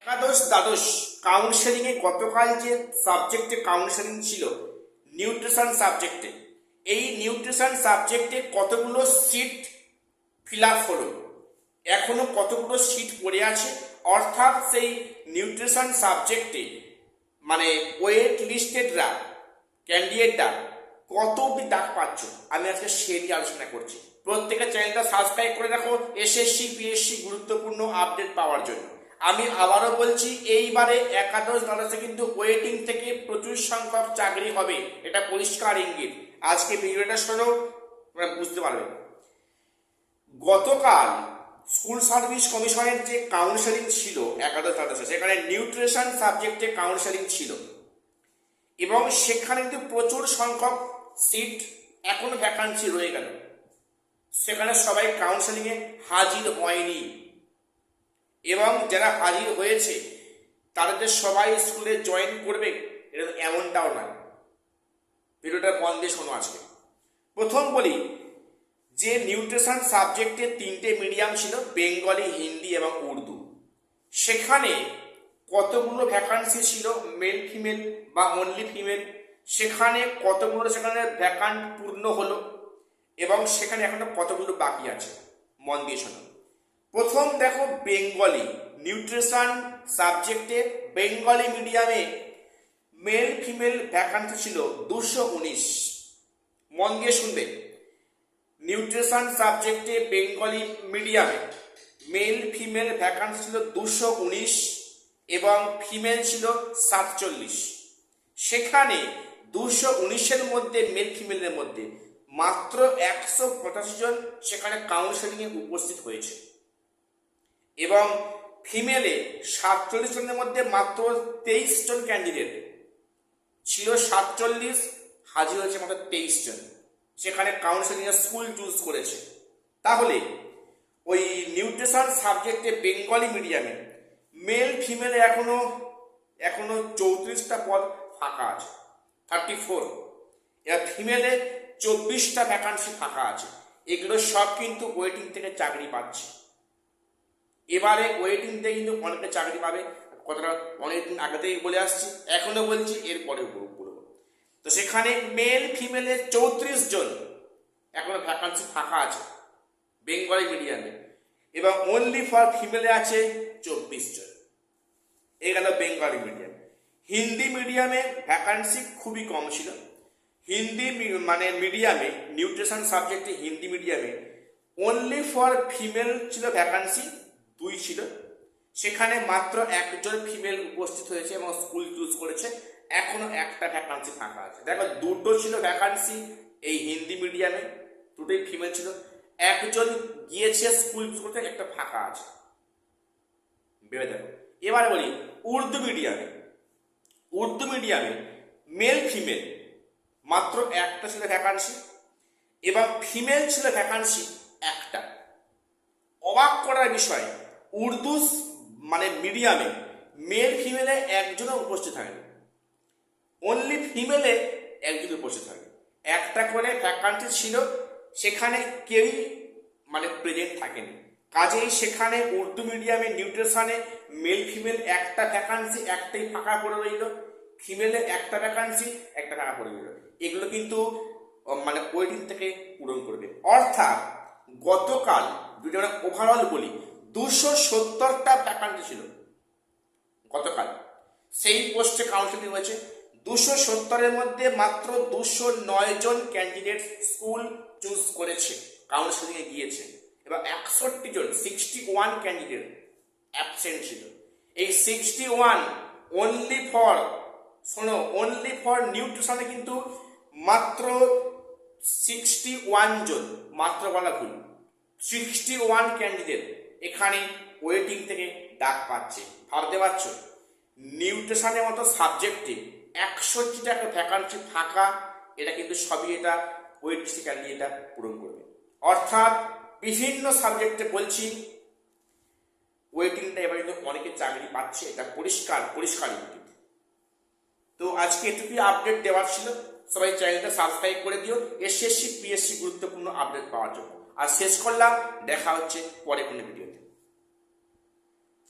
একাদশ দ্বাদশ কাউন্সেলিং এ গতকাল যে সাবজেক্টে কাউন্সেলিং ছিল নিউট্রিশন সাবজেক্টে, এই নিউট্রিশন সাবজেক্টে কতগুলো সিট ফিল আপ হলো, এখনো কতগুলো সিট পড়ে আছে, অর্থাৎ সেই নিউট্রিশন সাবজেক্টে মানে ওয়েট লিস্টেডরা ক্যান্ডিডেটরা কত অব্দি ডাক পাচ্ছ, আমি আজকে সে নিয়ে আলোচনা করছি। প্রত্যেকের চ্যানেলটা সাবস্ক্রাইব করে রাখো এসএসসি পিএসসি গুরুত্বপূর্ণ আপডেট পাওয়ার জন্য। আমি আবারও বলছি, এইবারে একাদশ দ্বাদশে কিন্তু ওয়েটিং থেকে প্রচুর সংখ্যক চাকরি হবে, এটা পরিষ্কার ইঙ্গিত। আজকে ভিডিওটা শোনো, বুঝতে পারবে। গতকাল স্কুল সার্ভিস কমিশনের যে কাউন্সেলিং ছিল একাদশ দ্বাদশে, সেখানে নিউট্রিশন সাবজেক্টে কাউন্সেলিং ছিল এবং সেখানে কিন্তু প্রচুর সংখ্যক সিট এখনো ভ্যাকান্সি রয়ে গেল। সেখানে সবাই কাউন্সেলিংয়ে হাজির হয়নি এবং যারা হাজির হয়েছে তারা যে সবাই স্কুলে জয়েন করবে এটা এমনটাও নয়। ভিডিওটা মন দিয়ে শোনো। আজকে প্রথম বলি যে নিউট্রিশন সাবজেক্টে 3টে মিডিয়াম ছিল, বেঙ্গলি, হিন্দি এবং উর্দু। সেখানে কতগুলো ভ্যাকান্সি ছিল, মেল ফিমেল বা অনলি ফিমেল, সেখানে কতগুলো সেখানে ভ্যাকান্ট পূর্ণ হলো এবং সেখানে এখনো কতগুলো বাকি আছে, মন দিয়ে শোনো। প্রথম দেখো, বেঙ্গলি নিউট্রিশন সাবজেক্টে বেঙ্গলি মিডিয়ামে মেল ফিমেল ভ্যাকান্সি ছিল 219। মন দিয়ে শুনবে, নিউট্রিশন সাবজেক্টে বেঙ্গলি মিডিয়ামে মেল ফিমেল ভ্যাকান্সি ছিল 219 এবং ফিমেল ছিল 47। সেখানে 219-এর মধ্যে মেল ফিমেলের মধ্যে মাত্র 185 জন সেখানে কাউন্সেলিংয়ে উপস্থিত হয়েছে এবং ফিমেলে 47 জনের মধ্যে মাত্র 23 জন ক্যান্ডিডেট ছিল। 47 হাজির হয়েছে মাত্র 23 জন, সেখানে কাউন্সেলিংয়ে স্কুল চুজ করেছে। তাহলে ওই নিউট্রিশন সাবজেক্টে বেঙ্গলি মিডিয়ামে মেল ফিমেলে এখনো 34টা পদ ফাঁকা আছে, 34। এবার ফিমেলে 24টা ভ্যাকান্সি ফাঁকা আছে। এগুলো সব কিন্তু ওয়েটিং থেকে চাকরি পাচ্ছে। এবারে ওয়েটিং থেকে কিন্তু অনেকটা চাকরি পাবে, কথাটা অনেকদিন আগে থেকেই বলে আসছি, এখনো বলছি, এরপরে বলবো। তো সেখানে মেল ফিমেলে 34 জন এখনো ভ্যাকান্সি ফাঁকা আছে বেঙ্গলি মিডিয়ামে এবং অনলি ফর ফিমেলে আছে 24 জন। এই গেল বেঙ্গলি মিডিয়াম। হিন্দি মিডিয়ামে ভ্যাকান্সি খুবই কম ছিল। হিন্দি মানে মিডিয়ামে নিউট্রিশন সাবজেক্টে হিন্দি মিডিয়ামে অনলি ফর ফিমেল ছিল ভ্যাকান্সি 2 ছিল। সেখানে মাত্র 1 জন ফিমেল উপস্থিত হয়েছে এবং স্কুল চুজ করেছে। এখনো একটা ভ্যাকান্সি ফাঁকা আছে। দেখো, 2টো ছিল ভ্যাকান্সি এই হিন্দি মিডিয়ামে, 2টোই ফিমেল ছিল। 1 জন গিয়েছে স্কুল চুজ করতে, একটা ফাঁকা আছে, ভেবে দেখো। এবারে বলি উর্দু মিডিয়ামে। উর্দু মিডিয়ামে মেল ফিমেল মাত্র 1টা ছিল ভ্যাকান্সি এবং ফিমেল ছিল ভ্যাকান্সি 1টা। অবাক করার বিষয়, উর্দু মানে মিডিয়ামে মেল ফিমেলে 1 জনও উপস্থিত হয়নি, অনলি ফিমেলে 1 জন উপস্থিত হয়। 1টা করে ভ্যাকান্সি ছিল, সেখানে কেউই মানে প্রেজেন্ট থাকেনি। কাজেই সেখানে উর্দু মিডিয়ামে নিউট্রিশনে মেল ফিমেল 1টা ভ্যাকান্সি, 1টাই ফাঁকা পড়ে রইল। ফিমেলে 1টা ভ্যাকান্সি, 1টা ফাঁকা পড়ে রইল। এগুলো কিন্তু মানে ওয়েটিং থেকে পূরণ করবে। অর্থাৎ গতকাল যদি আমরা ওভারঅল বলি 270টা ভ্যাকান্সি ছিল গতকাল, সেই পোস্টে কাউন্সেলিং হয়েছে। 270-এর মধ্যে মাত্র 209 জন ক্যান্ডিডেট স্কুল চুজ করেছে, কাউন্সেলিংয়ে গিয়েছে এবং 61 জন 61 ক্যান্ডিডেট অ্যাবসেন্ট ছিল। এই 61 অনলি ফর, শোনো, অনলি ফর নিউট্রিশনে কিন্তু মাত্র 61 জন, মাত্র বলা ভুল, 61 ক্যান্ডিডেট এখানে ওয়েটিং থেকে ডাক পাচ্ছে। ভাবতে পারছো, নিউট্রিশনের মতো সাবজেক্টে 61টা ভ্যাকান্সি ফাঁকা, এটা কিন্তু সবই এটা ওয়েট লিস্টে ক্যান্ডিডেটটা পূরণ করবে। অর্থাৎ বিভিন্ন সাবজেক্টে বলছি ওয়েটিংটা এবার কিন্তু অনেকে চাকরি পাচ্ছে, এটা পরিষ্কার ইঙ্গিত। তো আজকে এটুকুই আপডেট দেওয়ার ছিল। সবাই চ্যানেলটা সাবস্ক্রাইব করে দিও এসএসসি পিএসসি গুরুত্বপূর্ণ আপডেট পাওয়ার জন্য। আর শেষ করলাম, দেখা হচ্ছে পরে কোনো ভিডিওতে।